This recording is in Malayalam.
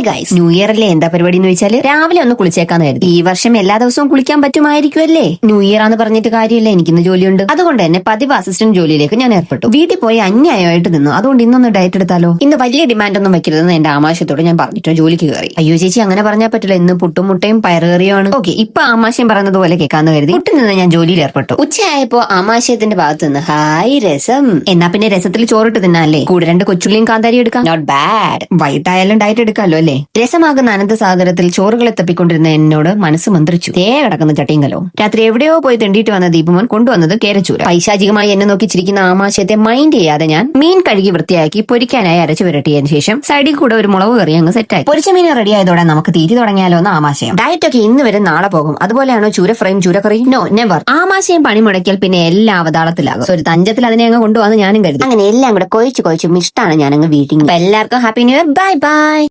ഹായ് ഗൈസ്, ന്യൂ ഇയർ അല്ലേ? എന്താ പരിപാടി എന്ന് വെച്ചാൽ രാവിലെ ഒന്ന് കുളിച്ചേക്കാന്ന് കരുതി. ഈ വർഷം എല്ലാ ദിവസവും കുളിക്കാൻ പറ്റുമായിരിക്കുമല്ലേ? ന്യൂ ഇയർ ആന്ന് പറഞ്ഞിട്ട് കാര്യമില്ല, എനിക്കിന്ന് ജോലിയുണ്ട്. അതുകൊണ്ട് തന്നെ പതിവ് അസിസ്റ്റന്റ് ജോലിയിലേക്ക് ഞാൻ ഏർപ്പെട്ടു. വീട്ടിൽ പോയി അന്യായമായിട്ട് നിന്നു. അതുകൊണ്ട് ഇന്നൊന്ന് ഡയറ്റ് എടുത്താലോ? ഇന്ന് വലിയ ഡിമാൻഡ് ഒന്നും വെക്കരുതെന്ന് എന്റെ ആമാശയത്തോട് ഞാൻ പറഞ്ഞിട്ട് ജോലിക്ക് കയറി. അയ്യോ ചേച്ചി, അങ്ങനെ പറഞ്ഞാൽ പറ്റില്ല, ഇന്ന് പുട്ടും മുട്ടയും പയറുകറിയാണ്. ഓക്കെ, ഇപ്പൊ ആമാശയം പറയുന്നത് പോലെ കേൾക്കാന്ന് കരുതി പുട്ടിൽ നിന്ന് ഞാൻ ജോലിയിൽ ഏർപ്പെട്ടു. ഉച്ചയായപ്പോ ആമാശയത്തിന്റെ ഭാഗത്ത് നിന്ന് ഹായ് രസം, എന്നാ പിന്നെ രസത്തിൽ ചോറിട്ട് തിന്നാല്ലേ? കൂടെ 2 കൊച്ചുള്ളിയും കാന്താരി എടുക്കാം. Not bad. വൈകിട്ടായാലും ഡയറ്റ് എടുക്കാമല്ലോ അല്ലേ? രസമാകുന്ന അനന്തസാഗരത്തിൽ ചോറുകളെ തപ്പിക്കൊണ്ടിരുന്ന എന്നോട് മനസ്സ് മന്ത്രിച്ചു. കിടക്കുന്ന ചട്ടിങ്കലോ. രാത്രി എവിടെയോ പോയി തെണ്ടിയിട്ട് വന്ന ദീപമോൻ കൊണ്ടുവന്നത് കേരച്ചൂര. പൈശാചികമായി എന്നെ നോക്കി ചിരിക്കുന്ന ആമാശയത്തെ മൈൻഡ് ചെയ്യാതെ ഞാൻ മീൻ കഴുകി വൃത്തിയാക്കി പൊരിക്കാനായി അരച്ചു വരട്ടിയതിനു ശേഷം സൈഡിൽ കൂടെ ഒരു മുളക് കറി അങ്ങ് സെറ്റായി. പൊരിച്ച മീൻ റെഡി ആയതോടെ നമുക്ക് തീറ്റി തുടങ്ങിയാലോ എന്ന് ആമാശയം. ഡയറ്റ് ഒക്കെ ഇന്ന് വരെ നാളെ പോകും. അതുപോലെയാണോ ചൂര ഫ്രൈയും ചൂരക്കറിയും? No, never. ആമാശയം പണി മുടക്കിയാൽ പിന്നെ എല്ലാ അവതാളത്തിലാകും. ഒരു തഞ്ചത്തിൽ അതിനെ അങ്ങ് കൊണ്ടുവന്ന് ഞാനും കരുതി. അങ്ങനെ എല്ലാം കൂടെ കൊഴിച്ചു മിഷ്ടാണ് ഞാൻ അങ്ങ് വീട്ടിൽ. എല്ലാവർക്കും happy new year. Bye bye.